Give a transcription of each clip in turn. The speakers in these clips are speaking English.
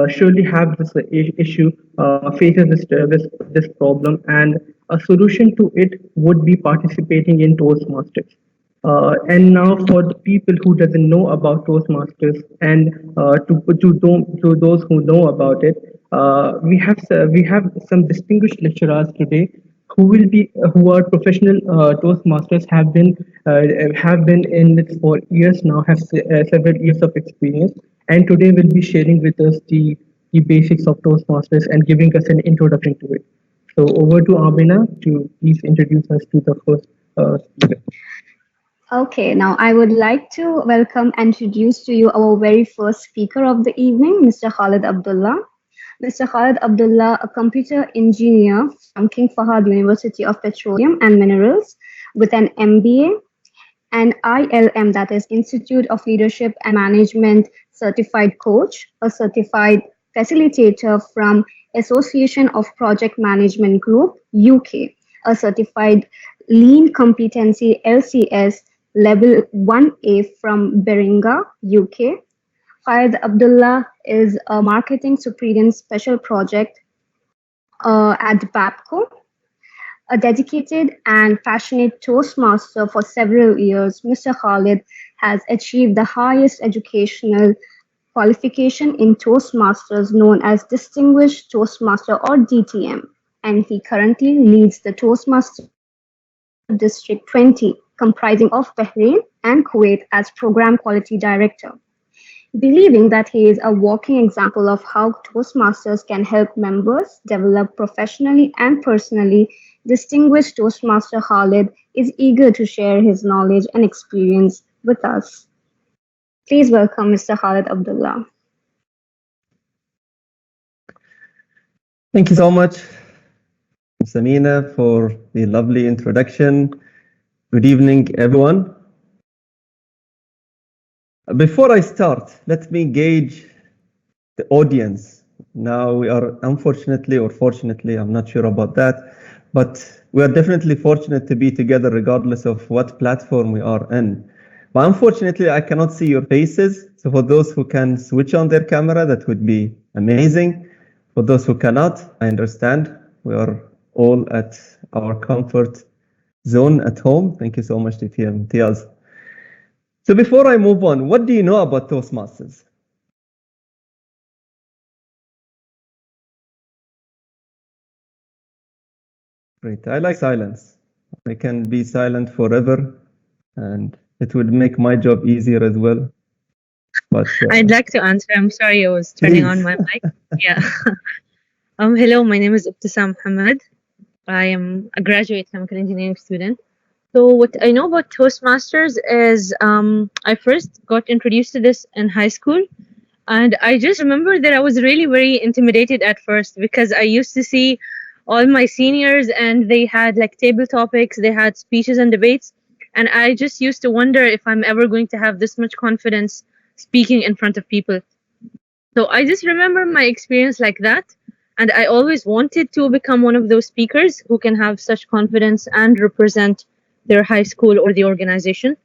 surely have this issue, faces this problem, and a solution to it would be participating in Toastmasters. And now for the people who doesn't know about Toastmasters, and to those who know about it, we have some distinguished lecturers today who are professional Toastmasters, have been in it for years now, have several years of experience, and today will be sharing with us the basics of Toastmasters and giving us an introduction to it. So over to Amina to please introduce us to the first speaker. Okay, now I would like to welcome and introduce to you our very first speaker of the evening, Mr. Khalid Abdullah. Mr. Khalid Abdullah, a computer engineer from King Fahad University of Petroleum and Minerals with an MBA and ILM, that is Institute of Leadership and Management certified coach, a certified facilitator from Association of Project Management Group UK, a certified Lean Competency LCS Level 1A from Beringa, UK. Fayed Abdullah is a marketing superintendent special project at BAPCO, a dedicated and passionate Toastmaster for several years. Mr. Khalid has achieved the highest educational qualification in Toastmasters known as Distinguished Toastmaster or DTM, and he currently leads the Toastmaster District 20, comprising of Bahrain and Kuwait as Program Quality Director. Believing that he is a walking example of how Toastmasters can help members develop professionally and personally, distinguished Toastmaster Khalid is eager to share his knowledge and experience with us. Please welcome Mr. Khalid Abdullah. Thank you so much, Samina, for the lovely introduction. Good evening, everyone. Before I start, let me gauge the audience. Now we are unfortunately or fortunately, I'm not sure about that, but we are definitely fortunate to be together regardless of what platform we are in. But unfortunately, I cannot see your faces. So for those who can switch on their camera, that would be amazing. For those who cannot, I understand. We are all at our comfort zone at home. Thank you so much, TTM Tiaz. So before I move on, what do you know about Toastmasters? Great. I like silence. I can be silent forever, and it would make my job easier as well. But I'd like to answer. I'm sorry, I was turning on my mic. Yeah. Hello, my name is Ibtisam Hamad. I am a graduate chemical engineering student. So what I know about Toastmasters is I first got introduced to this in high school. And I just remember that I was really very intimidated at first because I used to see all my seniors and they had like table topics, they had speeches and debates. And I just used to wonder if I'm ever going to have this much confidence speaking in front of people. So I just remember my experience like that. And I always wanted to become one of those speakers who can have such confidence and represent their high school or the organization.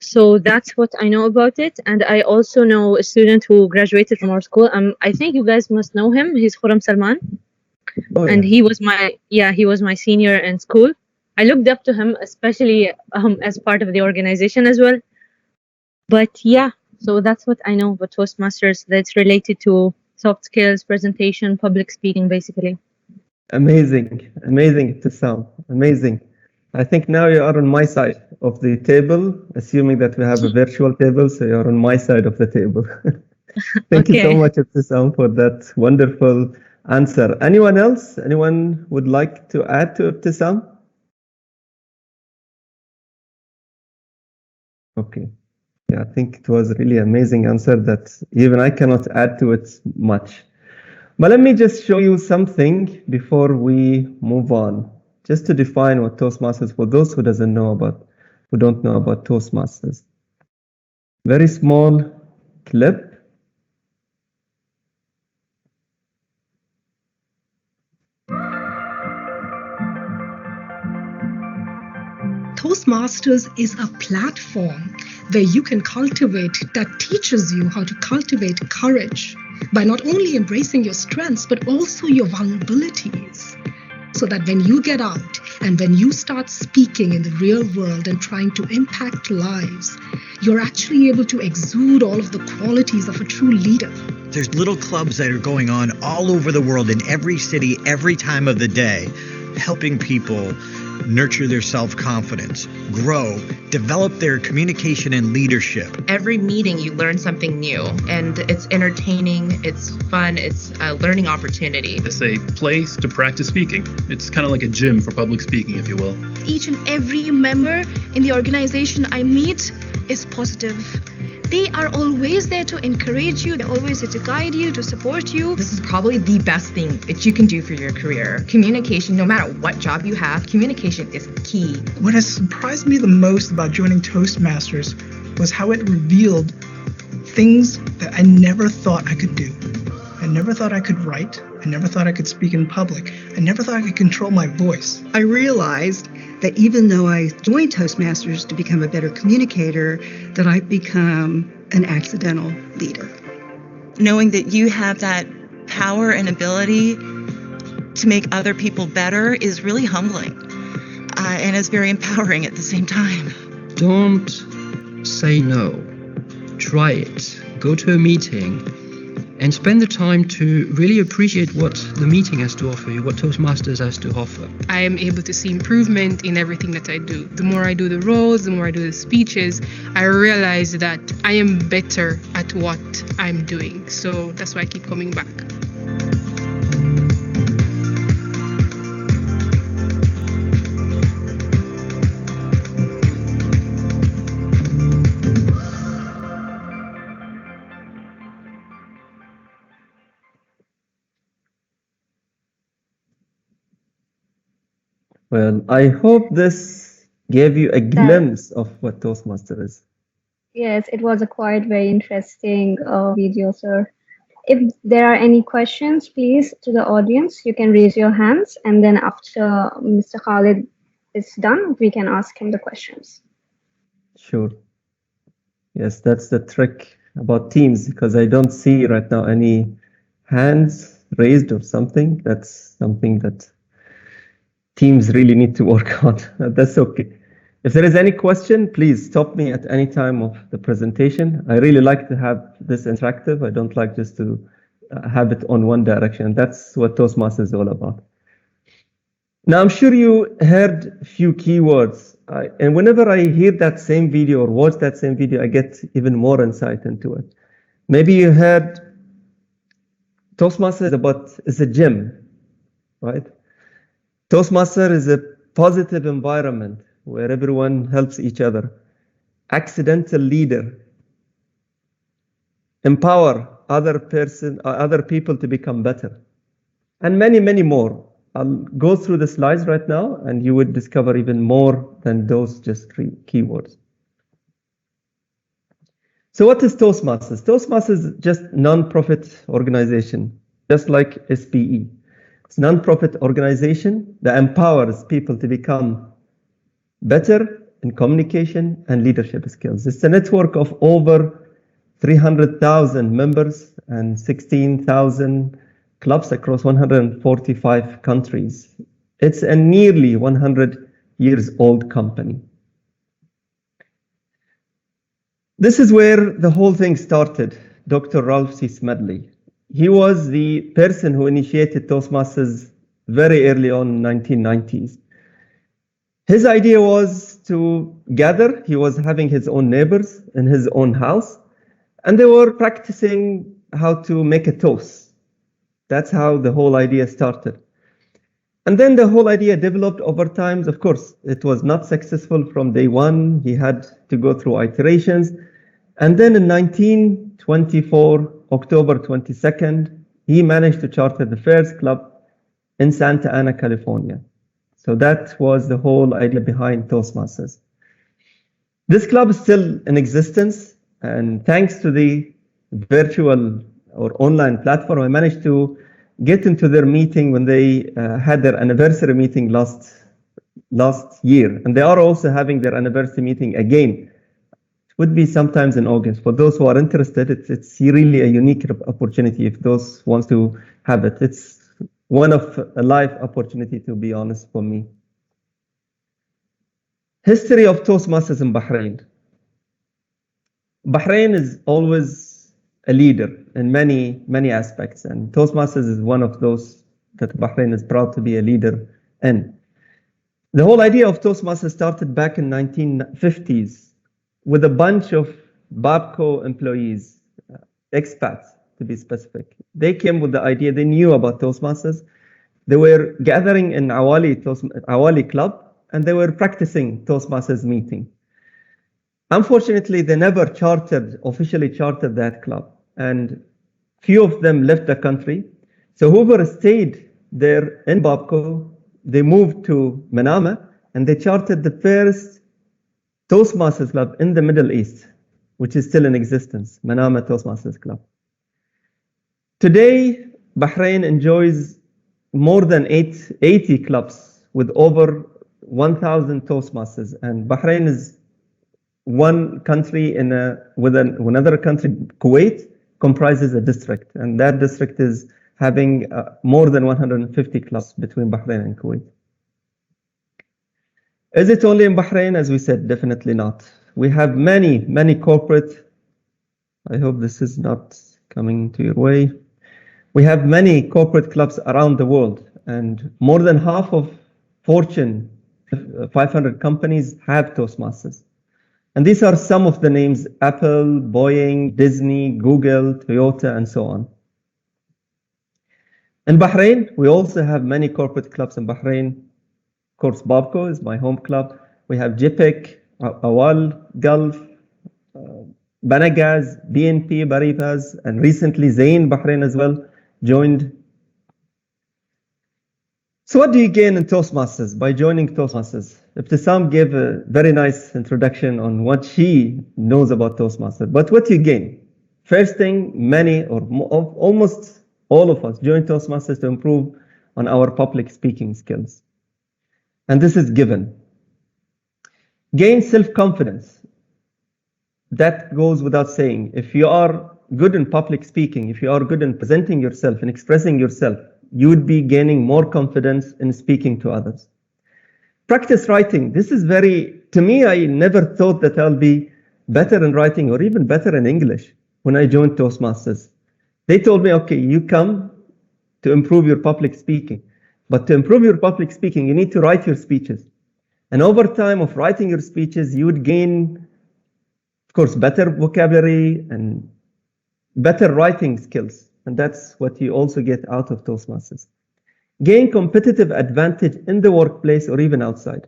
So that's what I know about it. And I also know a student who graduated from our school. I think you guys must know him. He's Khurram Salman. Oh, yeah. And he was my senior in school. I looked up to him, especially as part of the organization as well. But yeah, so that's what I know about Toastmasters that's related to soft skills, presentation, public speaking, basically. Amazing, amazing to sound, amazing. I think now you are on my side of the table, assuming that we have a virtual table, so you're on my side of the table. Thank you so much, Ibtisam, for that wonderful answer. Anyone else? Anyone would like to add to Ibtisam? Okay. Yeah, I think it was a really amazing answer that even I cannot add to it much. But let me just show you something before we move on, just to define what Toastmasters for those who don't know about Toastmasters. Very small clip. Toastmasters is a platform where you can cultivate, that teaches you how to cultivate courage by not only embracing your strengths, but also your vulnerabilities. So that when you get out and when you start speaking in the real world and trying to impact lives, you're actually able to exude all of the qualities of a true leader. There's little clubs that are going on all over the world in every city, every time of the day, helping people nurture their self-confidence, grow, develop their communication and leadership. Every meeting you learn something new, and it's entertaining, it's fun, it's a learning opportunity. It's a place to practice speaking. It's kind of like a gym for public speaking, if you will. Each and every member in the organization I meet is positive. They are always there to encourage you. They're always there to guide you, to support you. This is probably the best thing that you can do for your career. Communication, no matter what job you have, communication is key. What has surprised me the most about joining Toastmasters was how it revealed things that I never thought I could do. I never thought I could write. I never thought I could speak in public. I never thought I could control my voice. I realized that even though I joined Toastmasters to become a better communicator, that I've become an accidental leader. Knowing that you have that power and ability to make other people better is really humbling, and it's very empowering at the same time. Don't say no. Try it. Go to a meeting and spend the time to really appreciate what the meeting has to offer you, what Toastmasters has to offer. I am able to see improvement in everything that I do. The more I do the roles, the more I do the speeches, I realize that I am better at what I'm doing. So that's why I keep coming back. Well, I hope this gave you a glimpse of what Toastmaster is. Yes, it was a quite very interesting video, sir. If there are any questions, please, to the audience, you can raise your hands, and then after Mr. Khalid is done, we can ask him the questions. Sure. Yes, that's the trick about Teams, because I don't see right now any hands raised or something. That's something that Teams really need to work on. That's okay. If there is any question, please stop me at any time of the presentation. I really like to have this interactive. I don't like just to have it on one direction. That's what Toastmasters is all about. Now, I'm sure you heard a few keywords. And whenever I hear that same video or watch that same video, I get even more insight into it. Maybe you heard Toastmasters is a gym, right? Toastmaster is a positive environment where everyone helps each other. Accidental leader. Empower other people to become better. And many, many more. I'll go through the slides right now, and you would discover even more than those just 3 keywords. So what is Toastmasters? Toastmasters is just non-profit organization, just like SPE. It's a non-profit organization that empowers people to become better in communication and leadership skills. It's a network of over 300,000 members and 16,000 clubs across 145 countries. It's a nearly 100 years old company. This is where the whole thing started, Dr. Ralph C. Smedley. He was the person who initiated Toastmasters very early on in the 1990s. His idea was to gather. He was having his own neighbors in his own house, and they were practicing how to make a toast. That's how the whole idea started. And then the whole idea developed over time. Of course, it was not successful from day one. He had to go through iterations. And then in 1924, October 22nd, he managed to charter the first club in Santa Ana, California. So that was the whole idea behind Toastmasters. This club is still in existence, and thanks to the virtual or online platform, I managed to get into their meeting when they had their anniversary meeting last last year, and they are also having their anniversary meeting again. It would be sometimes in August. For those who are interested, it's really a unique opportunity if those wants to have it. It's one of a life opportunity, to be honest, for me. History of Toastmasters in Bahrain. Bahrain is always a leader in many aspects, and Toastmasters is one of those that Bahrain is proud to be a leader in. The whole idea of Toastmasters started back in 1950s with a bunch of Babco employees, expats to be specific. They came with the idea, they knew about Toastmasters. They were gathering in Awali Club, and they were practicing Toastmasters meeting. Unfortunately, they never officially chartered that club, and few of them left the country. So whoever stayed there in Babco, they moved to Manama, and they chartered the first Toastmasters club in the Middle East, which is still in existence, Manama Toastmasters Club. Today, Bahrain enjoys more than 80 clubs with over 1,000 Toastmasters, and Bahrain is one country with another country, Kuwait, comprises a district, and that district is having more than 150 clubs between Bahrain and Kuwait. Is it only in Bahrain? As we said, definitely not. We have many corporate, I hope this is not coming to your way. We have many corporate clubs around the world, and more than half of Fortune 500 companies have Toastmasters. And these are some of the names: Apple, Boeing, Disney, Google, Toyota, and so on. In Bahrain, we also have many corporate clubs in Bahrain. Of course, Babco is my home club. We have JPEC, Awal, Gulf, Banagaz, BNP Paribas, and recently Zain Bahrain as well joined. So what do you gain in Toastmasters by joining Toastmasters? Ibtisam gave a very nice introduction on what she knows about Toastmasters, but what do you gain? First thing, many or almost all of us join Toastmasters to improve on our public speaking skills. And this is given. Gain self-confidence. That goes without saying. If you are good in public speaking, if you are good in presenting yourself and expressing yourself, you would be gaining more confidence in speaking to others. Practice writing. This is to me, I never thought that I'll be better in writing or even better in English when I joined Toastmasters. They told me, okay, you come to improve your public speaking, but to improve your public speaking, you need to write your speeches. And over time of writing your speeches, you would gain, of course, better vocabulary and better writing skills. And that's what you also get out of Toastmasters. Gain competitive advantage in the workplace or even outside.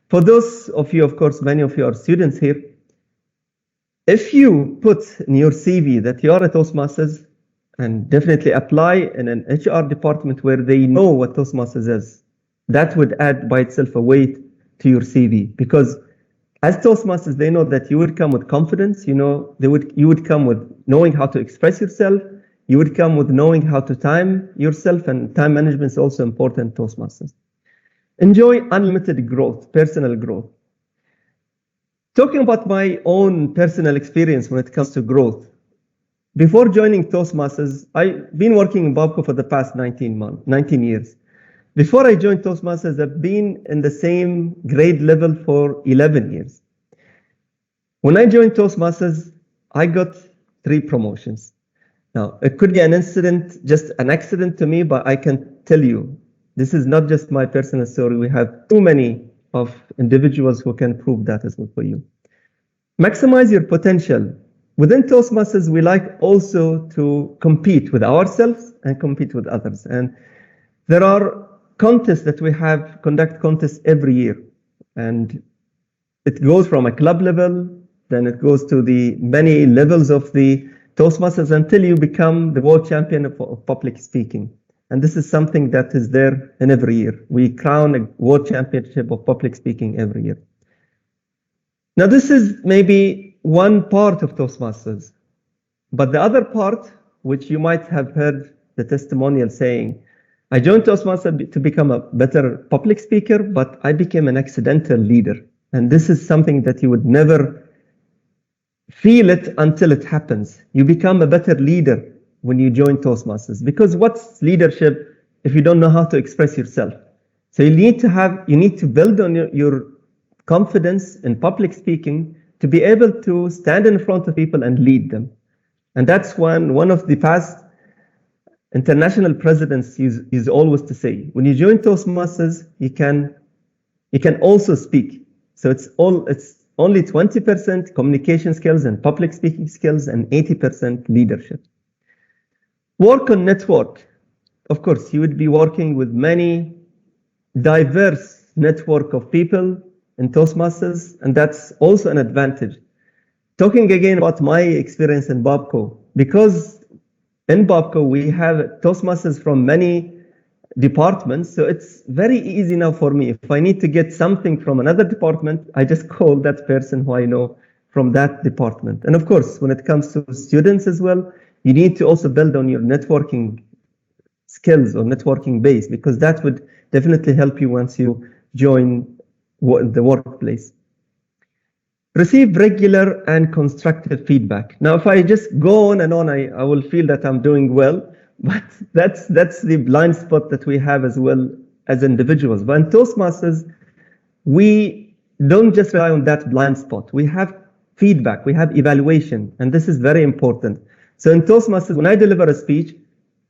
For those of you, of course, many of you are students here. If you put in your CV that you are a Toastmasters, and definitely apply in an HR department where they know what Toastmasters is, that would add by itself a weight to your CV, because as Toastmasters, they know that you would come with confidence. You would come with knowing how to express yourself. You would come with knowing how to time yourself, and time management is also important in Toastmasters. Enjoy unlimited growth, personal growth. Talking about my own personal experience when it comes to growth. Before joining Toastmasters, I've been working in Babco for the past 19 years. Before I joined Toastmasters, I've been in the same grade level for 11 years. When I joined Toastmasters, I got 3 promotions. Now, it could be an incident, just an accident to me, but I can tell you, this is not just my personal story. We have too many of individuals who can prove that as well for you. Maximize your potential. Within Toastmasters, we like also to compete with ourselves and compete with others. And there are contests that we conduct contests every year. And it goes from a club level, then it goes to the many levels of the Toastmasters until you become the world champion of public speaking. And this is something that is there in every year. We crown a world championship of public speaking every year. Now, this is maybe one part of Toastmasters, but the other part, which you might have heard the testimonial saying, I joined Toastmasters to become a better public speaker, but I became an accidental leader. And this is something that you would never feel it until it happens. You become a better leader when you join Toastmasters, because what's leadership if you don't know how to express yourself? So you need to build on your confidence in public speaking to be able to stand in front of people and lead them. And that's one of the past international presidents is always to say, when you join Toastmasters, you can also speak. So it's only 20% communication skills and public speaking skills and 80% leadership. Work on network. Of course, you would be working with many diverse network of people in Toastmasters, and that's also an advantage. Talking again about my experience in Babco, because in Babco we have Toastmasters from many departments, so it's very easy now for me. If I need to get something from another department, I just call that person who I know from that department. And of course, when it comes to students as well, you need to also build on your networking skills or networking base, because that would definitely help you once you join the workplace. Receive regular and constructive feedback. Now, if I just go on and on, I will feel that I'm doing well, but that's the blind spot that we have as well as individuals. But in Toastmasters, we don't just rely on that blind spot. We have feedback, we have evaluation, and this is very important. So in Toastmasters, when I deliver a speech,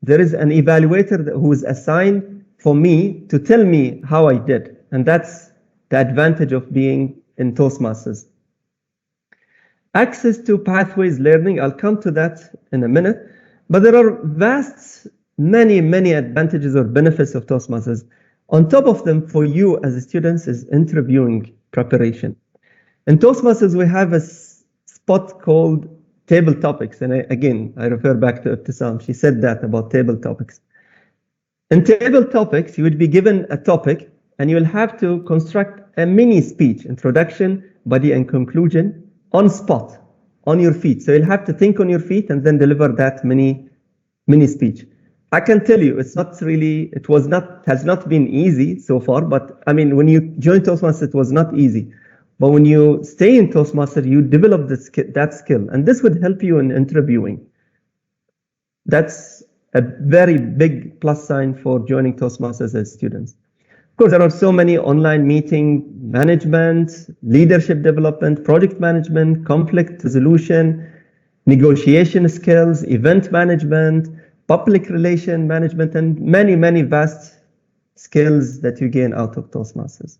there is an evaluator who is assigned for me to tell me how I did. And that's the advantage of being in Toastmasters. Access to pathways learning, I'll come to that in a minute, but there are many advantages or benefits of Toastmasters. On top of them, for you as students, is interviewing preparation. In Toastmasters, we have a spot called table topics, and I refer back to Ibtisam. She said that about table topics. In table topics, you would be given a topic, and you will have to construct a mini speech, introduction, body, and conclusion, on spot, on your feet. So you'll have to think on your feet and then deliver that mini speech. I can tell you, has not been easy so far, but I mean, when you join Toastmasters, it was not easy. But when you stay in Toastmasters, you develop that skill, and this would help you in interviewing. That's a very big plus sign for joining Toastmasters as students. Of course, there are so many online meeting management, leadership development, project management, conflict resolution, negotiation skills, event management, public relation management, and many vast skills that you gain out of Toastmasters.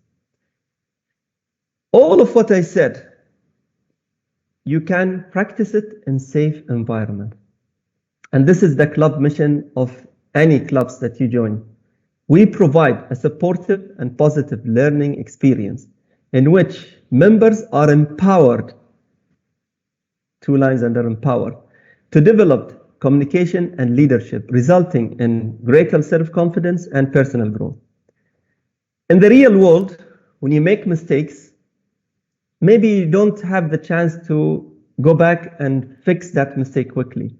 All of what I said, you can practice it in safe environment. And this is the club mission of any clubs that you join. We provide a supportive and positive learning experience in which members are empowered, 2 lines under empowered, to develop communication and leadership, resulting in greater self-confidence and personal growth. In the real world, when you make mistakes, maybe you don't have the chance to go back and fix that mistake quickly.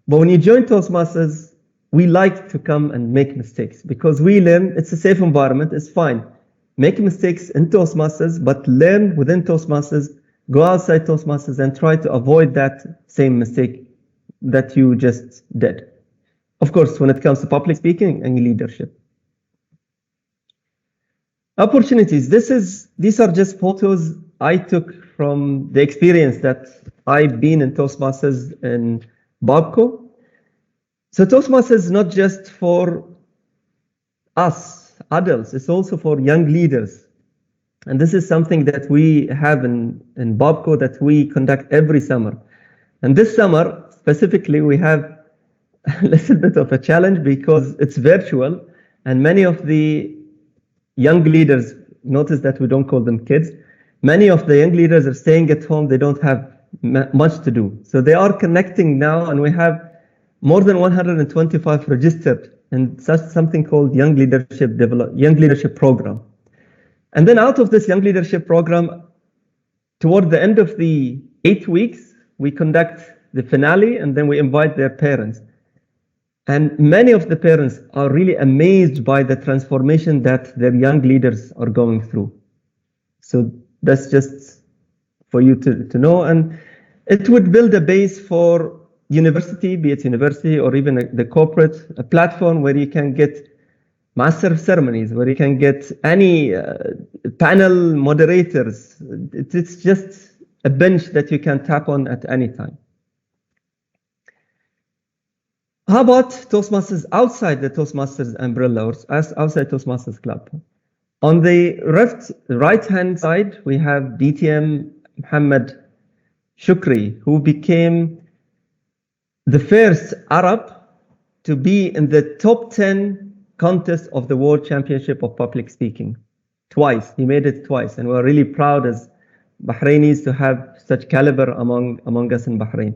But when you join Toastmasters, we like to come and make mistakes because we learn it's a safe environment, it's fine. Make mistakes in Toastmasters, but learn within Toastmasters, go outside Toastmasters and try to avoid that same mistake that you just did. Of course, when it comes to public speaking and leadership. Opportunities. These are just photos I took from the experience that I've been in Toastmasters in Babco. So Toastmasters is not just for us adults, it's also for young leaders. And this is something that we have in Babco that we conduct every summer. And this summer, specifically, we have a little bit of a challenge because it's virtual and many of the young leaders, notice that we don't call them kids, many of the young leaders are staying at home, they don't have much to do. So they are connecting now, and we have more than 125 registered in something called Young Leadership Program. And then out of this Young Leadership Program, toward the end of the 8 weeks, we conduct the finale, and then we invite their parents. And many of the parents are really amazed by the transformation that their young leaders are going through. So that's just for you to know. And it would build a base for university, be it university or even the corporate, a platform where you can get master of ceremonies, where you can get any panel moderators. It's just a bench that you can tap on at any time. How about Toastmasters outside the Toastmasters umbrella or outside Toastmasters Club? On the right-hand side, we have DTM Mohammed Shukri, who became the first Arab to be in the top 10 contest of the World Championship of Public Speaking. Twice, he made it twice, and we're really proud as Bahrainis to have such caliber among us in Bahrain.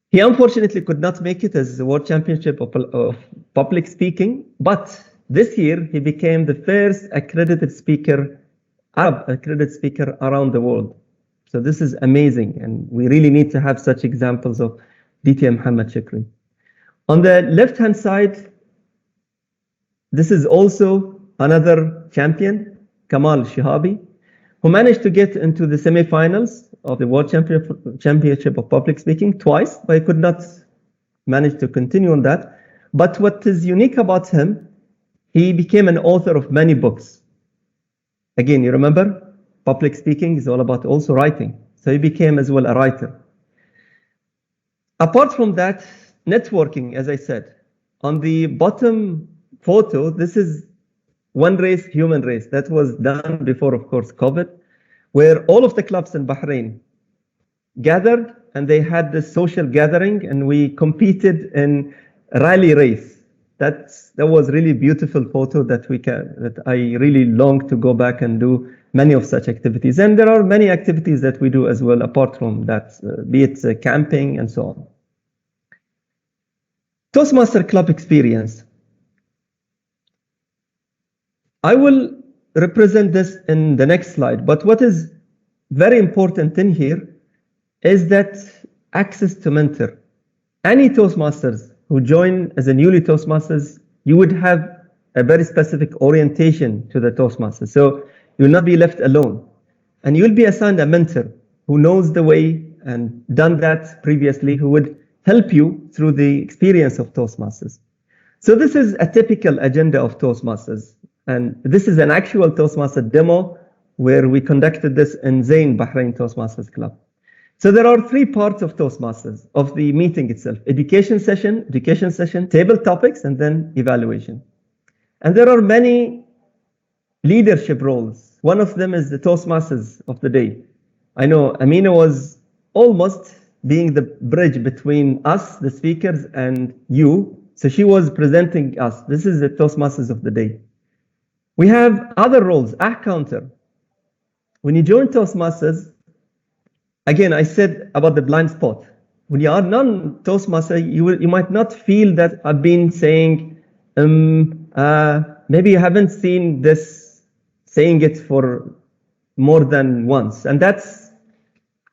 He unfortunately could not make it as the World Championship of Public Speaking, but this year he became the first accredited speaker, Arab accredited speaker around the world. So this is amazing, and we really need to have such examples of DTM Mohammed Shukri. On the left-hand side, this is also another champion, Kamal Shihabi, who managed to get into the semifinals of the World Championship of Public Speaking twice, but he could not manage to continue on that. But what is unique about him, he became an author of many books. Again, you remember, public speaking is all about also writing. So he became as well a writer. Apart from that, networking, as I said, on the bottom photo, this is One Race, Human Race. That was done before, of course, COVID, where all of the clubs in Bahrain gathered and they had this social gathering and we competed in rally race. That was really beautiful photo that I really long to go back and do many of such activities. And there are many activities that we do as well apart from that, be it camping and so on. Toastmaster Club experience. I will represent this in the next slide, but what is very important in here is that access to mentor. Any Toastmasters who join as a newly Toastmasters, you would have a very specific orientation to the Toastmasters. So you will not be left alone. And you will be assigned a mentor who knows the way and done that previously, who would help you through the experience of Toastmasters. So this is a typical agenda of Toastmasters. And this is an actual Toastmaster demo where we conducted this in Zain Bahrain Toastmasters Club. So there are three parts of Toastmasters, of the meeting itself: education session, table topics, and then evaluation. And there are many leadership roles. One of them is the Toastmasters of the day. I know Amina was almost being the bridge between us, the speakers, and you. So she was presenting us. This is the Toastmasters of the day. We have other roles, counter. When you join Toastmasters, again, I said about the blind spot. When you are non-Toastmaster, you might not feel that I've been saying, maybe you haven't seen this, saying it for more than once. And that's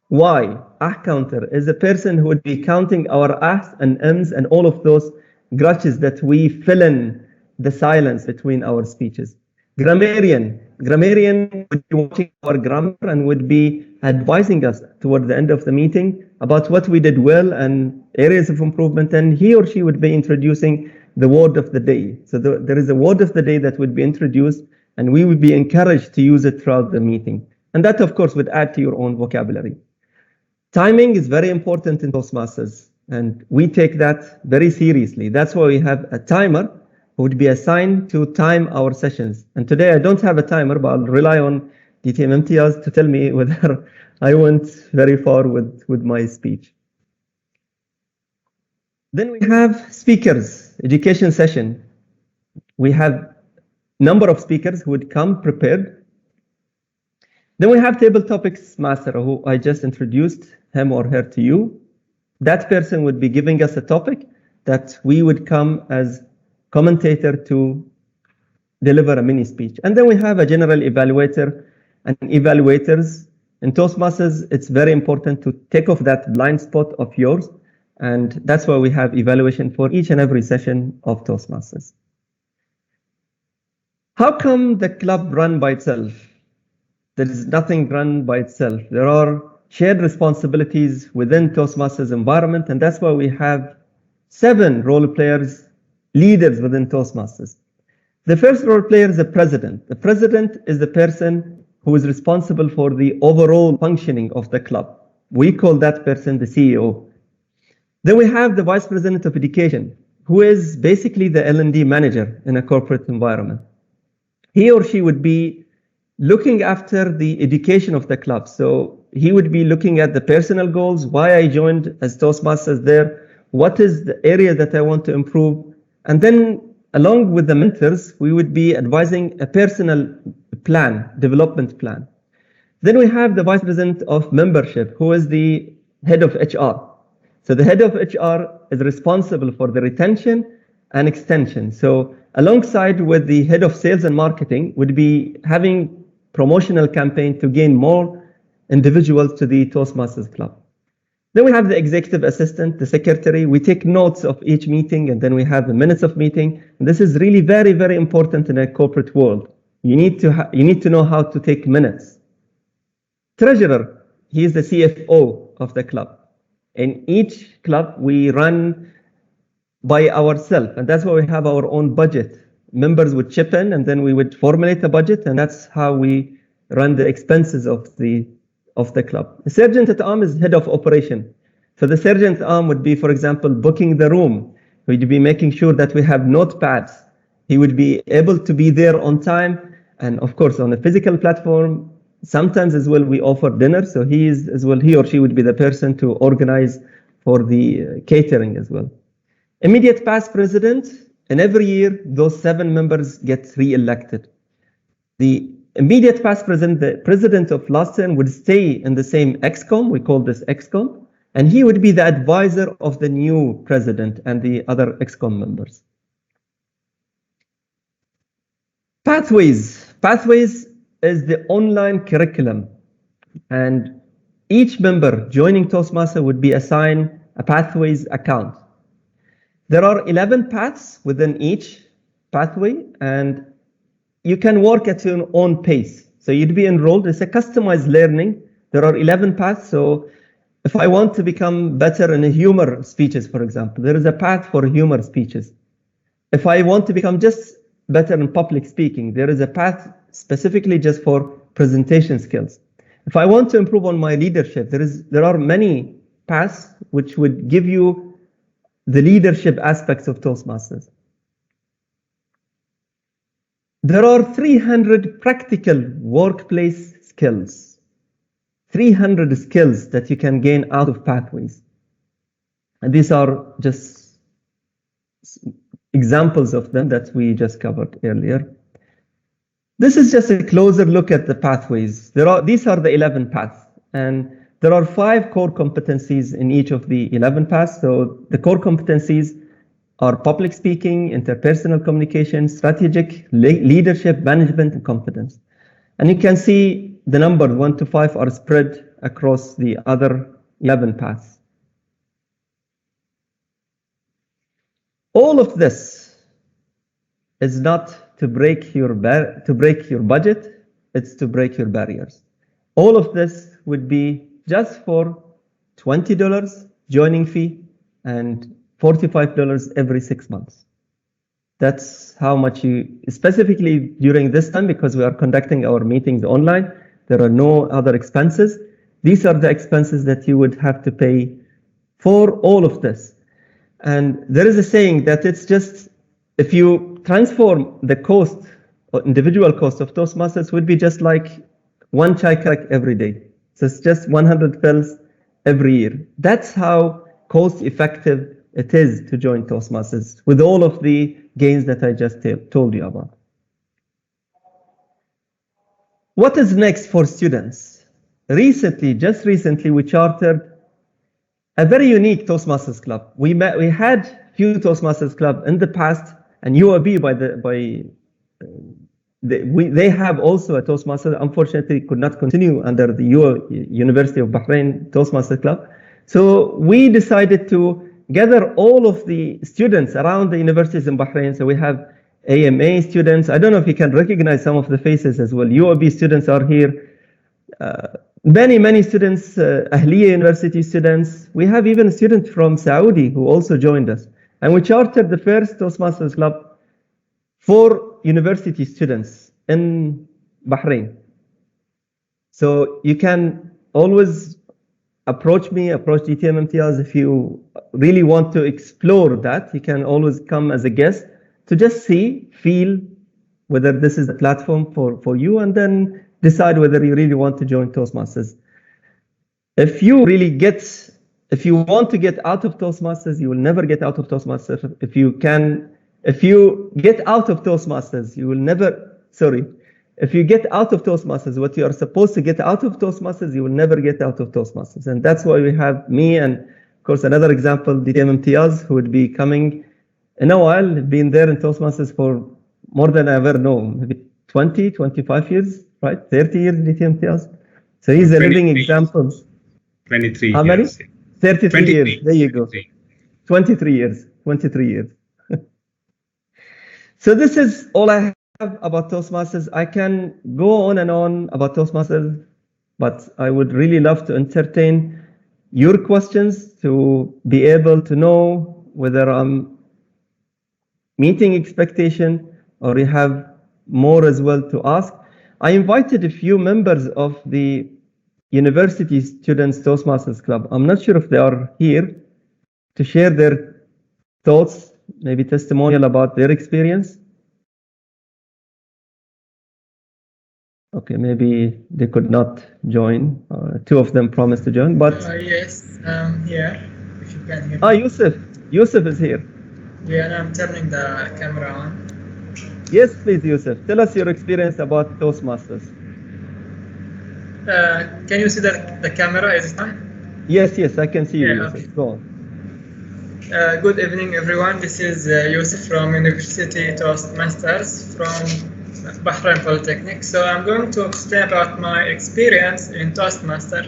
why counter is a person who would be counting our ahs and ms and all of those grudges that we fill in the silence between our speeches. Grammarian would be watching our grammar and would be advising us toward the end of the meeting about what we did well and areas of improvement, and he or she would be introducing the word of the day. So there is a word of the day that would be introduced, and we would be encouraged to use it throughout the meeting. And that, of course, would add to your own vocabulary. Timing is very important in Toastmasters, and we take that very seriously. That's why we have a timer who would be assigned to time our sessions. And today I don't have a timer, but I'll rely on DTM Imtiaz to tell me whether I went very far with my speech. Then we have speakers, education session. We have number of speakers who would come prepared. Then we have table topics master, who I just introduced him or her to you. That person would be giving us a topic that we would come as commentator to deliver a mini speech. And then we have a general evaluator and evaluators. In Toastmasters, it's very important to take off that blind spot of yours And that's why we have evaluation for each and every session of Toastmasters. How come the club run by itself? There is nothing run by itself. There are shared responsibilities within Toastmasters environment, and that's why we have 7 role players, leaders within Toastmasters. The first role player is the president. The president is the person who is responsible for the overall functioning of the club. We call that person the CEO. Then we have the vice president of education, who is basically the L&D manager in a corporate environment. He or she would be looking after the education of the club. So he would be looking at the personal goals, why I joined as Toastmasters there, what is the area that I want to improve. And then along with the mentors, we would be advising a personal plan, development plan. Then we have the vice president of membership, who is the head of HR. So the head of HR is responsible for the retention and extension. So alongside with the head of sales and marketing would be having promotional campaign to gain more individuals to the Toastmasters Club. Then we have the executive assistant, the secretary. We take notes of each meeting, and then we have the minutes of meeting. And this is really very, very important in a corporate world. You need to know how to take minutes. Treasurer, he is the CFO of the club. In each club, we run by ourselves, and that's why we have our own budget. Members would chip in, and then we would formulate a budget, and that's how we run the expenses of the club. The sergeant at arm is head of operation. So the sergeant at arm would be, for example, booking the room. We'd be making sure that we have notepads. He would be able to be there on time, and of course on a physical platform. Sometimes as well we offer dinner, so he or she would be the person to organize for the catering as well. Immediate past president, and every year those 7 members get re-elected. The immediate past president, the president of last term, would stay in the same ExCom, we call this ExCom, and he would be the advisor of the new president and the other ExCom members. Pathways. Pathways is the online curriculum, and each member joining Toastmaster would be assigned a Pathways account. There are 11 paths within each pathway, and you can work at your own pace. So you'd be enrolled. It's a customized learning. There are 11 paths. So if I want to become better in humor speeches, for example, there is a path for humor speeches. If I want to become just better in public speaking, there is a path specifically just for presentation skills. If I want to improve on my leadership, there are many paths which would give you the leadership aspects of Toastmasters. There are 300 practical workplace skills, 300 skills that you can gain out of Pathways. And these are just examples of them that we just covered earlier. This is just a closer look at the pathways. These are the 11 paths, and there are 5 core competencies in each of the 11 paths. So the core competencies are public speaking, interpersonal communication, strategic, leadership, management, and confidence. And you can see the numbers 1 to 5 are spread across the other 11 paths. All of this is not to break your budget, it's to break your barriers. All of this would be just for $20 joining fee and $45 every 6 months. That's how much specifically during this time, because we are conducting our meetings online, there are no other expenses. These are the expenses that you would have to pay for all of this. And there is a saying that it's just, if you transform the cost, or individual cost of Toastmasters, would be just like 1 chai crack every day. So it's just 100 pills every year. That's how cost effective it is to join Toastmasters, with all of the gains that I just told you about. What is next for students? Just recently, we chartered a very unique Toastmasters Club. We had few Toastmasters Club in the past, and UAB they have also a Toastmasters. Unfortunately, could not continue under the University of Bahrain Toastmasters Club. So we decided to gather all of the students around the universities in Bahrain. So we have AMA students. I don't know if you can recognize some of the faces as well. UOB students are here. Many students, Ahliya University students. We have even a student from Saudi who also joined us. And we chartered the first Toastmasters Club for university students in Bahrain. So you can always approach me, approach DTM Imtiaz if you really want to explore that. You can always come as a guest to just see, feel whether this is a platform for you, and then decide whether you really want to join Toastmasters. If you want to get out of Toastmasters, you will never get out of Toastmasters. If you get out of Toastmasters, you will never, if you get out of Toastmasters, what you are supposed to get out of Toastmasters, you will never get out of Toastmasters. And that's why we have me and, of course, another example, DTM Imtiaz, who would be coming in a while, been there in Toastmasters for more than I ever know, maybe 20, 25 years, right? 30 years, DTM Imtiaz. So he's a living example. 23 How many? years. 33 23. years. There you go. 23 years. 23 years. So this is all I have about Toastmasters. I can go on and on about Toastmasters, but I would really love to entertain your questions to be able to know whether I'm meeting expectation or you have more as well to ask. I invited a few members of the University Students Toastmasters Club. I'm not sure if they are here to share their thoughts, maybe testimonial about their experience. Okay, maybe they could not join. Two of them promised to join, but yes, I'm here. If you can hear me. Yusuf is here. Yeah, and I'm turning the camera on. Yes, please, Yusuf. Tell us your experience about Toastmasters. Can you see the camera? Is it on? Yes, I can see you, Yeah, Yusuf. okay. Go on. Good evening, everyone. This is Yusuf from University Toastmasters from Bahrain Polytechnic. So I'm going to explain about my experience in Toastmaster.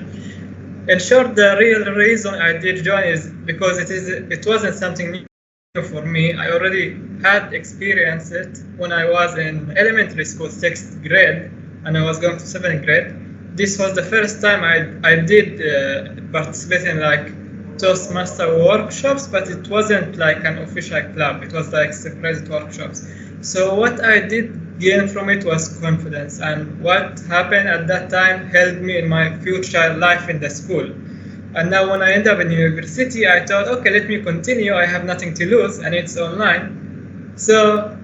In short, the real reason I did join is because it wasn't something new for me. I already had experienced it when I was in elementary school, 6th grade, and I was going to 7th grade. This was the first time I did participate in like Toastmaster workshops, but it wasn't like an official club. It was like separate workshops. So what I did gain from it was confidence, and what happened at that time helped me in my future life in the school. And now when I end up in university, I thought, okay, let me continue. I have nothing to lose, and it's online. So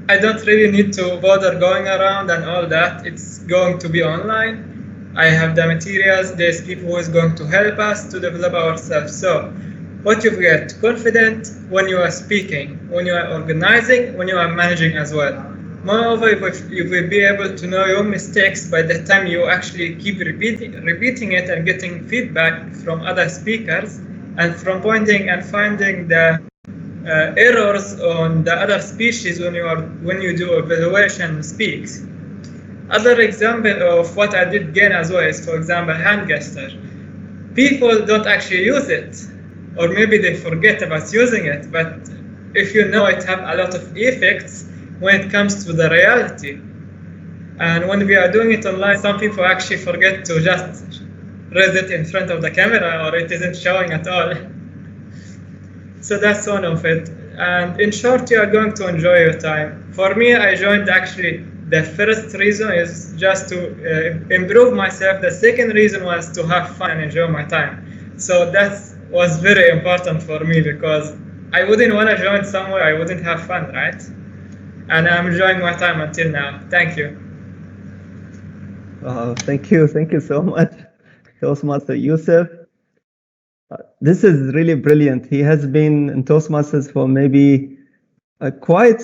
I don't really need to bother going around and all that. It's going to be online. I have the materials. There's people who is going to help us to develop ourselves. So what you get confident when you are speaking, when you are organizing, when you are managing as well. Moreover, you will be able to know your mistakes by the time you actually keep repeating it and getting feedback from other speakers, and from pointing and finding the errors on the other speeches when you do evaluation speaks. Other example of what I did gain as well is, for example, hand gesture. People don't actually use it, or maybe they forget about using it, but if you know it have a lot of effects when it comes to the reality. And when we are doing it online, some people actually forget to just raise it in front of the camera, or it isn't showing at all. So that's one of it. And in short, you are going to enjoy your time. For me, I joined actually, the first reason is just to improve myself. The second reason was to have fun and enjoy my time. So that was very important for me, because I wouldn't want to join somewhere I wouldn't have fun, right? And I'm enjoying my time until now. Thank you. Thank you so much, Toastmaster Yusuf. This is really brilliant. He has been in Toastmasters for maybe quite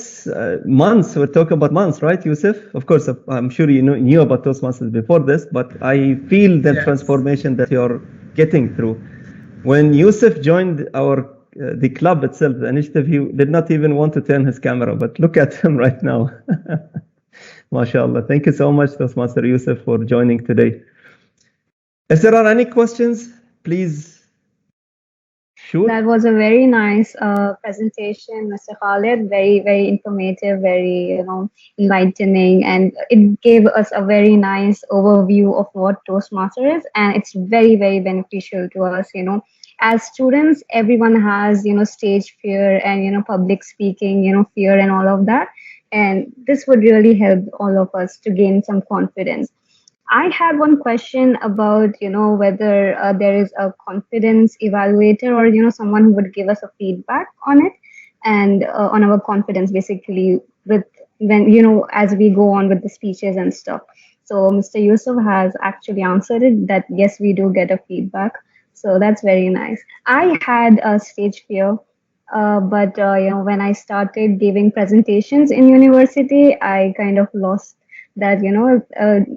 months. We're talking about months, right, Yusuf? Of course, I'm sure you knew about Toastmasters before this, but I feel the transformation that you're getting through. When Yusuf joined the club itself, the initiative, he did not even want to turn his camera, but look at him right now. MashaAllah. Thank you so much, Toastmaster Yusuf, for joining today. If there are any questions, please Sure. That was a very nice presentation, Mr. Khalid. Very, very informative, very, enlightening, and it gave us a very nice overview of what Toastmaster is, and it's very, very beneficial to us. As students, everyone has, stage fear and public speaking, fear and all of that, and this would really help all of us to gain some confidence. I had one question about, whether there is a confidence evaluator or, someone who would give us a feedback on it and on our confidence, basically, with when, as we go on with the speeches and stuff. So Mr. Yusuf has actually answered it that yes, we do get a feedback. So that's very nice. I had a stage fear. But when I started giving presentations in university, I kind of lost that.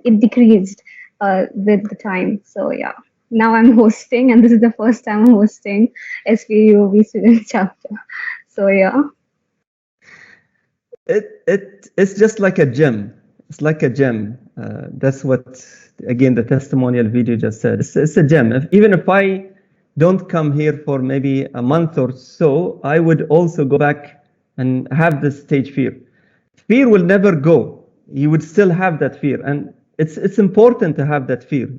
It decreased with the time. So yeah, now I'm hosting, and this is the first time I'm hosting SPUV student chapter. So yeah. It's just like a gym. It's like a gym. That's what, again, the testimonial video just said. It's a gym. Even if I don't come here for maybe a month or so, I would also go back and have the stage fear. Fear will never go. You would still have that fear. And it's important to have that fear,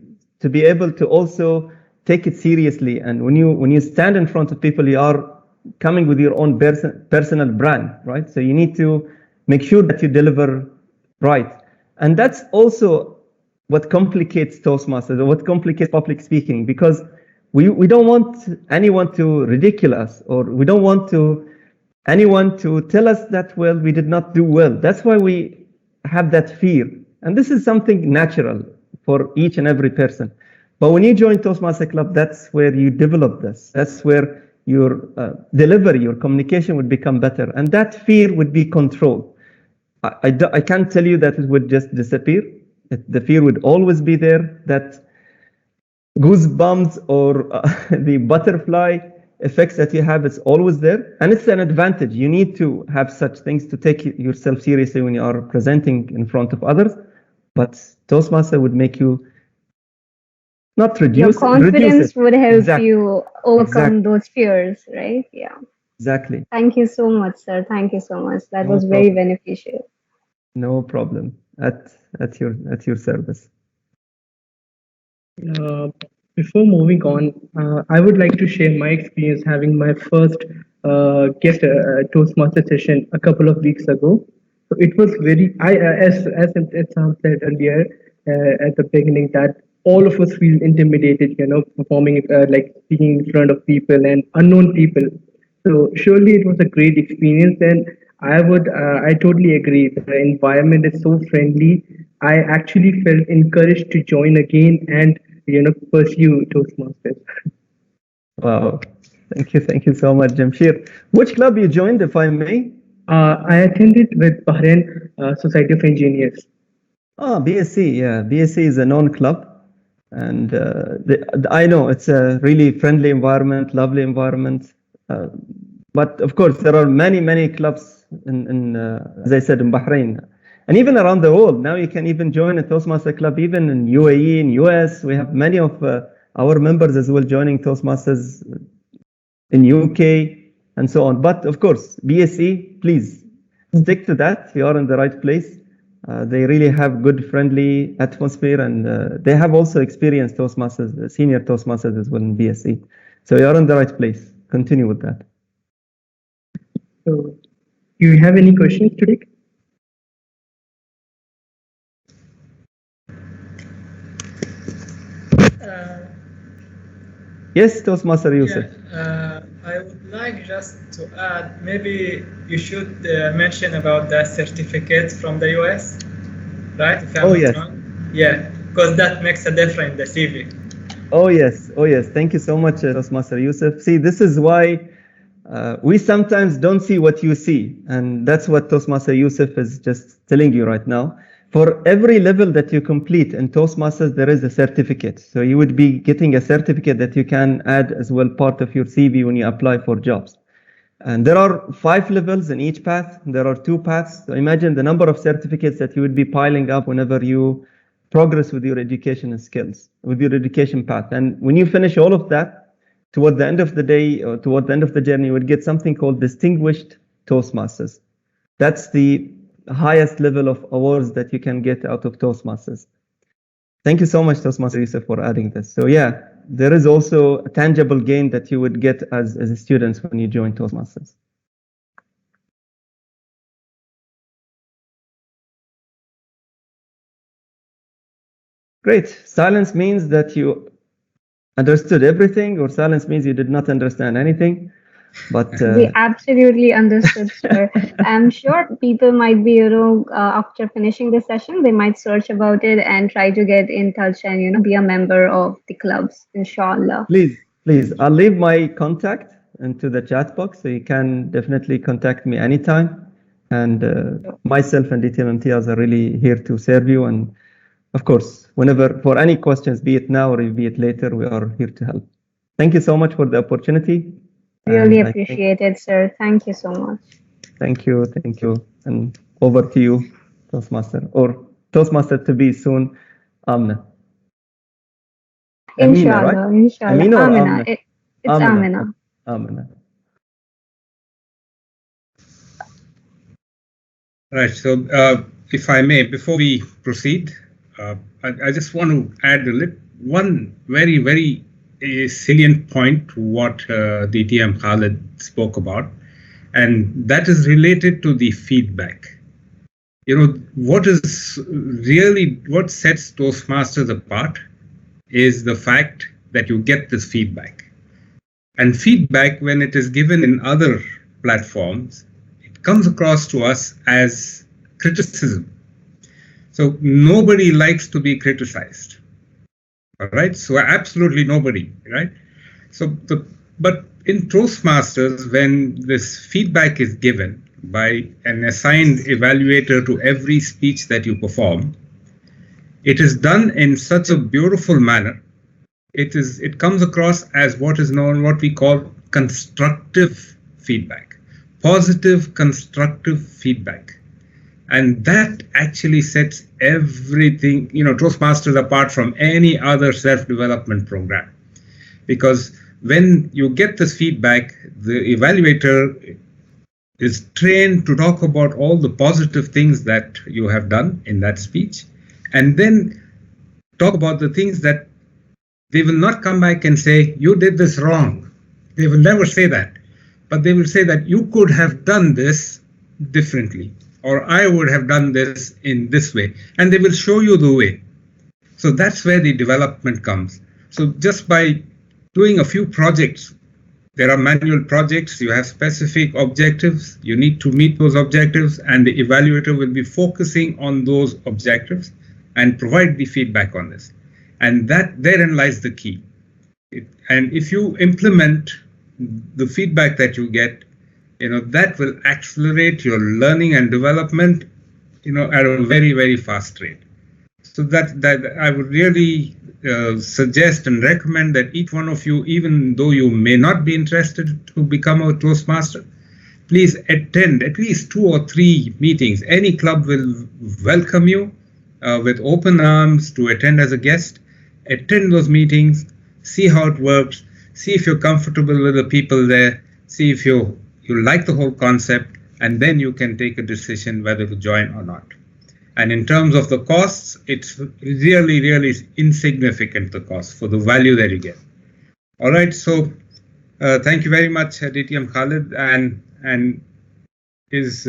to be able to also take it seriously. And when you stand in front of people, you are coming with your own personal brand, right? So you need to make sure that you deliver right. And that's also what complicates Toastmasters, or what complicates public speaking, because we don't want anyone to ridicule us, or we don't want anyone to tell us that, well, we did not do well. That's why we have that fear. And this is something natural for each and every person. But when you join Toastmaster Club, that's where you develop this. That's where your delivery, your communication would become better. And that fear would be controlled. I can't tell you that it would just disappear. The fear would always be there. That goosebumps or the butterfly effects that you have, it's always there. And it's an advantage. You need to have such things to take yourself seriously when you are presenting in front of others. But Toastmaster would make you not reduce. Your confidence would help exactly. you overcome those fears, right? Yeah. Exactly. Thank you so much, sir. Thank you so much. That No was very problem. beneficial. No problem. At your service. Before moving on, I would like to share my experience having my first guest Toastmaster session a couple of weeks ago. So it was very, as Sam said earlier at the beginning, that all of us feel intimidated, performing like speaking in front of people and unknown people. So surely it was a great experience, and I totally agree. The environment is so friendly. I actually felt encouraged to join again and pursue Toastmasters. Wow. Thank you so much, Jamshir. Which club you joined, if I may? I attended with Bahrain Society of Engineers. Oh, BSc. Yeah, BSc is a known club. And I know it's a really friendly environment, lovely environment. But of course, there are many clubs in as I said, in Bahrain. And even around the world. Now you can even join a Toastmaster club, even in UAE, in US. We have many of our members as well joining Toastmasters in UK and so on. But of course, BSc, please stick to that. You are in the right place. They really have good, friendly atmosphere, and they have also experienced Toastmasters, senior Toastmasters as well in BSc. So you are in the right place. Continue with that. So, do you have any questions today? Yes, Toastmaster Yusuf. I would like just to add, maybe you should mention about the certificate from the US, right? If I'm not yes. wrong. Yeah, because that makes a difference in the CV. Oh yes. Thank you so much, Toastmaster Yusuf. See, this is why we sometimes don't see what you see, and that's what Toastmaster Yusuf is just telling you right now. For every level that you complete in Toastmasters, there is a certificate. So you would be getting a certificate that you can add as well part of your CV when you apply for jobs. And there are 5 levels in each path. There are 2 paths. So imagine the number of certificates that you would be piling up whenever you progress with your education and skills, with your education path. And when you finish all of that, toward the end of the day or toward the end of the journey, you would get something called Distinguished Toastmasters. That's the highest level of awards that you can get out of Toastmasters. Thank you so much, Toastmaster Yusuf, for adding this. So yeah, there is also a tangible gain that you would get as a student when you join Toastmasters. Great. Silence means that you understood everything, or silence means you did not understand anything. But we absolutely understood, sir. I'm sure people might be, after finishing the session, they might search about it and try to get in touch and, be a member of the clubs, inshallah. Please, I'll leave my contact into the chat box, so you can definitely contact me anytime. And myself and DTM Imtiaz are really here to serve you. And of course, whenever, for any questions, be it now or be it later, we are here to help. Thank you so much for the opportunity. Really appreciate it, sir. Thank you so much. Thank you. And over to you, Toastmaster, or Toastmaster to be soon, Amna. Inshallah, Amina, right? inshallah. Amina or Amina. Amna? It's Amina. Amina. Right. So, if I may, before we proceed, I just want to add one very, very salient point to what DTM Khalid spoke about, and that is related to the feedback. What sets Toastmasters apart is the fact that you get this feedback. And feedback, when it is given in other platforms, it comes across to us as criticism. So nobody likes to be criticized. All right, so absolutely nobody, right? But in Toastmasters, when this feedback is given by an assigned evaluator to every speech that you perform, it is done in such a beautiful manner. It comes across as what we call constructive feedback, positive constructive feedback. And that actually sets everything, Toastmasters apart from any other self-development program. Because when you get this feedback, the evaluator is trained to talk about all the positive things that you have done in that speech, and then talk about the things that they will not come back and say, you did this wrong. They will never say that. But they will say that you could have done this differently, or I would have done this in this way, and they will show you the way. So that's where the development comes. So just by doing a few projects, there are manual projects, you have specific objectives, you need to meet those objectives, and the evaluator will be focusing on those objectives and provide the feedback on this. And therein lies the key. And if you implement the feedback that you get, that will accelerate your learning and development, at a very, very fast rate. So that I would really suggest and recommend that each one of you, even though you may not be interested to become a Toastmaster, please attend at least 2 or 3 meetings. Any club will welcome you with open arms to attend as a guest. Attend those meetings, see how it works, see if you're comfortable with the people there, see if you like the whole concept, and then you can take a decision whether to join or not. And in terms of the costs, it's really, really insignificant, the cost, for the value that you get. All right, so thank you very much, DTM Khalid, and is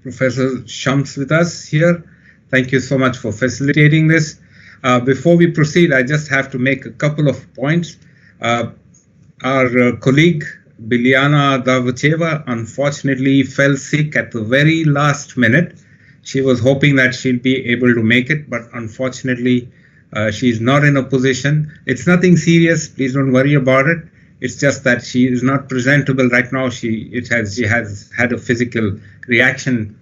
Professor Shams with us here. Thank you so much for facilitating this. Before we proceed, I just have to make a couple of points. Our colleague, Biliana Davacheva, unfortunately fell sick at the very last minute. She was hoping that she'll be able to make it, but unfortunately, she's not in a position. It's nothing serious. Please don't worry about it. It's just that she is not presentable right now. She has had a physical reaction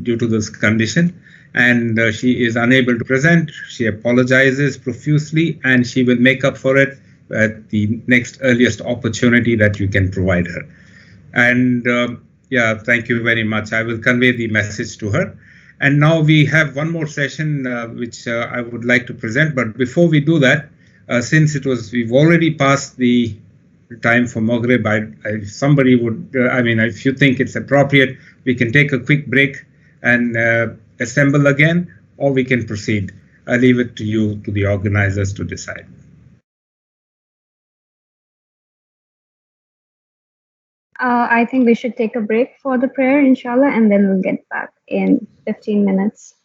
due to this condition, and she is unable to present. She apologizes profusely, and she will make up for it at the next earliest opportunity that you can provide her. And yeah, thank you very much. I will convey the message to her. And now we have one more session which I would like to present. But before we do that, since we've already passed the time for Maghrib, if somebody would, if you think it's appropriate, we can take a quick break and assemble again, or we can proceed. I leave it to you, to the organizers, to decide. I think we should take a break for the prayer, inshallah, and then we'll get back in 15 minutes.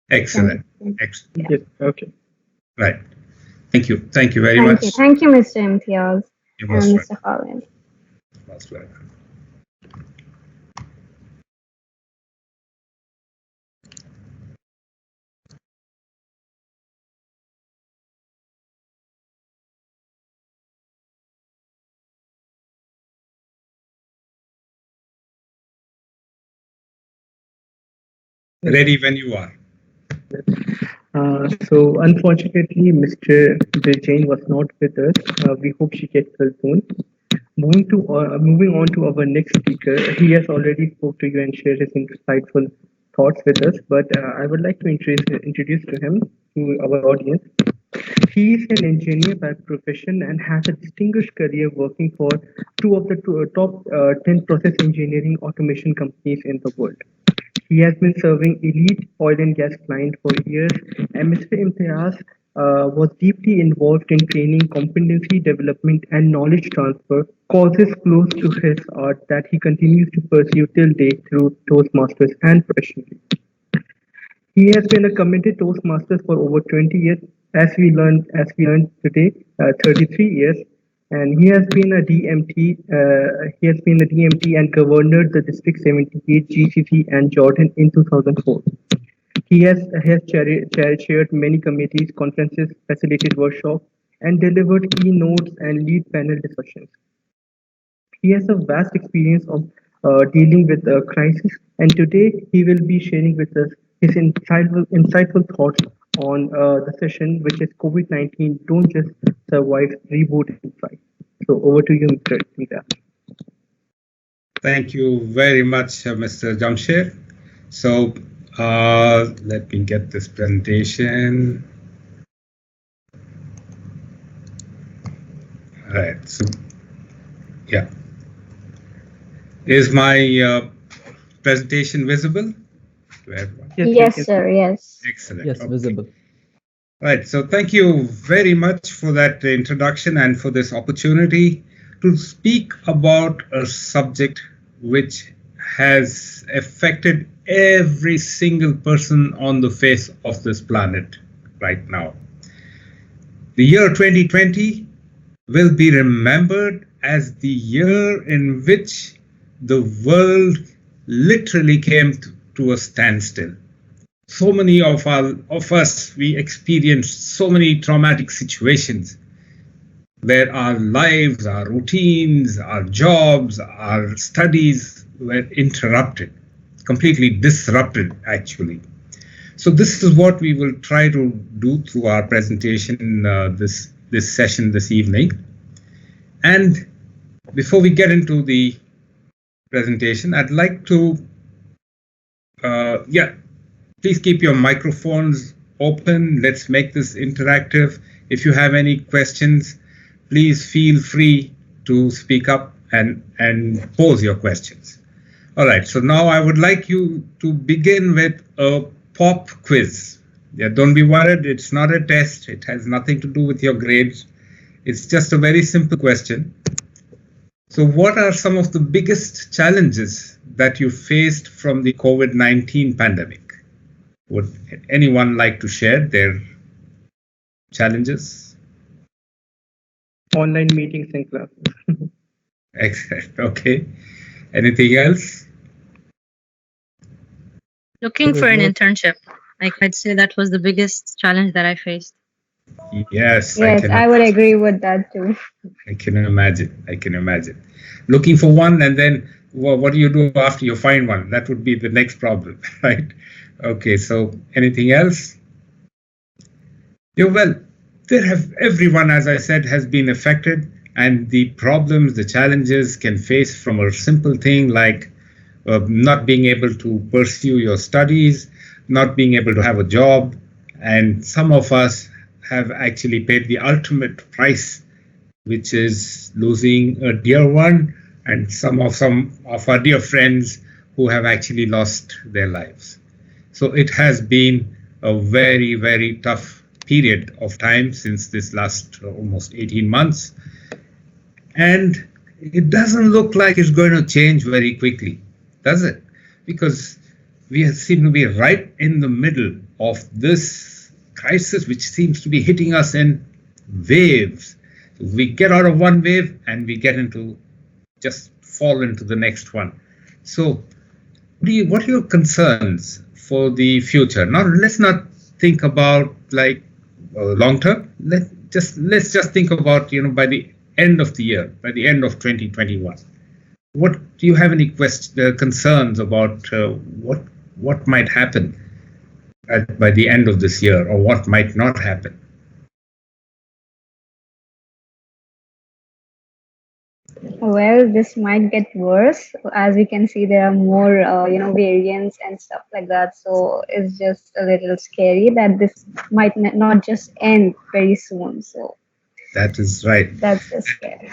Excellent. Excellent. Yes. Okay. Right. Thank you. Thank you very much. Thank you, Mr. Imtiaz You're and most Mr. Khalid. Most welcome. Ready when you are. So unfortunately, Mr. Jain was not with us. We hope she gets well soon. Moving on to our next speaker, he has already spoke to you and shared his insightful thoughts with us, but I would like to introduce to him, to our audience. He is an engineer by profession and has a distinguished career working for two of the top 10 process engineering automation companies in the world. He has been serving elite oil and gas clients for years, and Mr. Imtiaz was deeply involved in training, competency development, and knowledge transfer, causes close to his art that he continues to pursue till date through Toastmasters and professionally. He has been a committed Toastmaster for over 20 years, as we learned today, 33 years. And he has been a DMT. And governed the District 78 GCC and Jordan in 2004. He has chaired many committees, conferences, facilitated workshops, and delivered keynotes and lead panel discussions. He has a vast experience of dealing with a crisis, and today he will be sharing with us his insightful thoughts on the session, which is COVID-19, Don't Just Survive, Reboot and Thrive. So over to you, Mr. Imtiaz. Thank you very much, Mr. Jamsher. So let me get this presentation. All right. So, yeah. Is my presentation visible to everyone? Yes, sir. Yes. Excellent. Yes, Okay. visible. Right. So thank you very much for that introduction and for this opportunity to speak about a subject which has affected every single person on the face of this planet right now. The year 2020 will be remembered as the year in which the world literally came to a standstill. So many of us, we experienced so many traumatic situations where our lives, our routines, our jobs, our studies were interrupted, completely disrupted, actually. So this is what we will try to do through our presentation, this session this evening. And before we get into the presentation, I'd like to, please keep your microphones open. Let's make this interactive. If you have any questions, please feel free to speak up and pose your questions. All right, so now I would like you to begin with a pop quiz. Yeah, don't be worried, it's not a test. It has nothing to do with your grades. It's just a very simple question. So what are some of the biggest challenges that you faced from the COVID-19 pandemic? Would anyone like to share their challenges? Online meetings and classes. Excellent. Okay. Anything else? Looking for an internship. I'd say that was the biggest challenge that I faced. Yes. Yes, I would agree with that too. I can imagine. I can imagine. Looking for one, and then what do you do after you find one? That would be the next problem, right? Okay. So anything else? Well, everyone, as I said, has been affected, and the problems, the challenges can face from a simple thing like not being able to pursue your studies, not being able to have a job, and some of us have actually paid the ultimate price, which is losing a dear one and some of our dear friends who have actually lost their lives. So it has been a very, very tough period of time since this last almost 18 months. And it doesn't look like it's going to change very quickly, does it? Because we seem to be right in the middle of this crisis, which seems to be hitting us in waves. We get out of one wave and we just fall into the next one. So what are your concerns for the future? Now, let's not think about like long term. Let's just think about, by the end of the year, by the end of 2021. What do you have any concerns about what might happen by the end of this year, or what might not happen? Well, this might get worse. As we can see, there are more, variants and stuff like that. So it's just a little scary that this might not just end very soon. So that is right. That's just scary.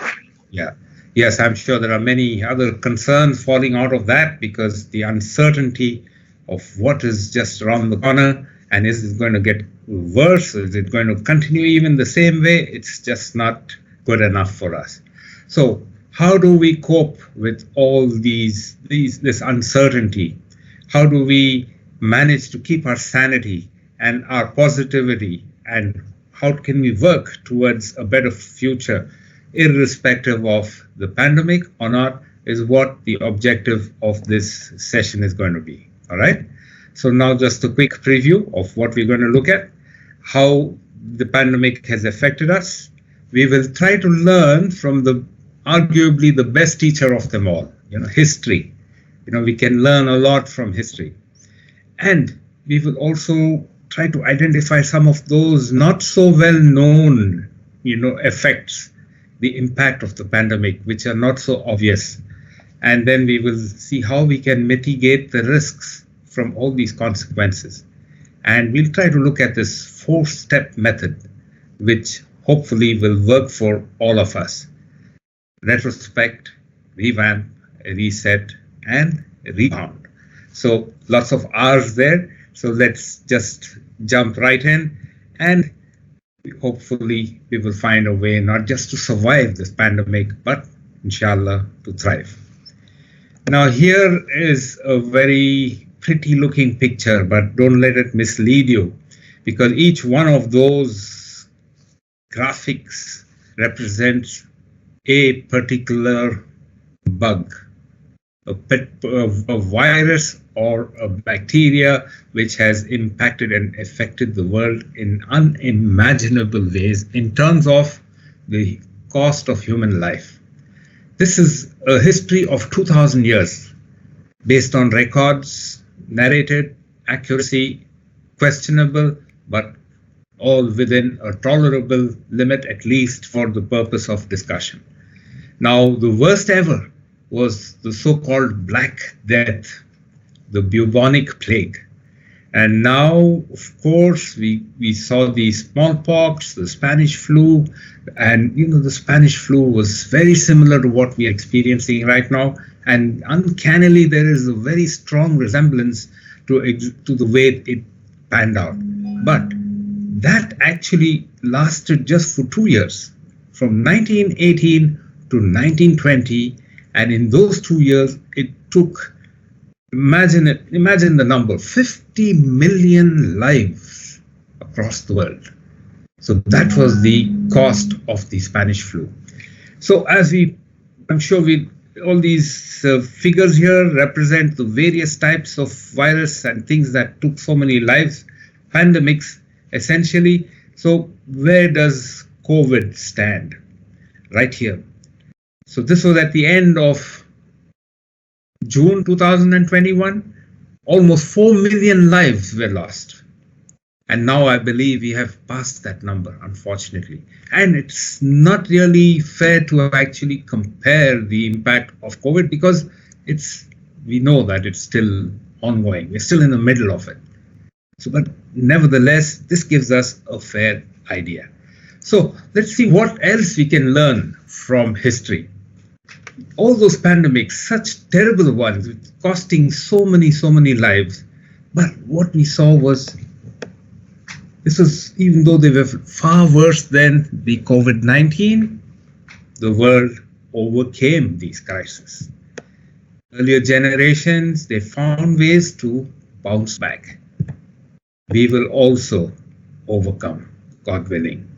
Yeah. Yes, I'm sure there are many other concerns falling out of that, because the uncertainty of what is just around the corner, and is it going to get worse? Is it going to continue even the same way? It's just not good enough for us. So how do we cope with all this uncertainty? How do we manage to keep our sanity and our positivity? And how can we work towards a better future, irrespective of the pandemic or not, is what the objective of this session is going to be. All right. So now just a quick preview of what we're going to look at, how the pandemic has affected us. We will try to learn from arguably the best teacher of them all, history. We can learn a lot from history. And we will also try to identify some of those not so well known, effects, the impact of the pandemic, which are not so obvious. And then we will see how we can mitigate the risks from all these consequences. And we'll try to look at this 4-step method, which hopefully will work for all of us. Retrospect, revamp, reset, and rebound. So lots of R's there. So let's just jump right in, and hopefully we will find a way not just to survive this pandemic, but inshallah to thrive. Now here is a very pretty looking picture, but don't let it mislead you, because each one of those graphics represents a particular bug, a virus or a bacteria which has impacted and affected the world in unimaginable ways in terms of the cost of human life. This is a history of 2,000 years based on records, narrated, accuracy, questionable, but all within a tolerable limit, at least for the purpose of discussion. Now, the worst ever was the so-called Black Death, the bubonic plague. And now, of course, we saw the smallpox, the Spanish flu, and the Spanish flu was very similar to what we are experiencing right now. And uncannily, there is a very strong resemblance to the way it panned out. But that actually lasted just for 2 years, from 1918 to 1920. And in those 2 years, it took, imagine the number, 50 million lives across the world. So that was the cost of the Spanish flu. So I'm sure all these figures here represent the various types of virus and things that took so many lives, pandemics essentially. So where does COVID stand? Right here. So this was at the end of June 2021. Almost 4 million lives were lost. And now I believe we have passed that number, unfortunately. And it's not really fair to actually compare the impact of COVID, because we know that it's still ongoing. We're still in the middle of it. So, but nevertheless, this gives us a fair idea. So let's see what else we can learn from history. All those pandemics, such terrible ones, costing so many lives. But what we saw was, this was, even though they were far worse than the COVID-19, the world overcame these crises. Earlier generations, they found ways to bounce back. We will also overcome, God willing.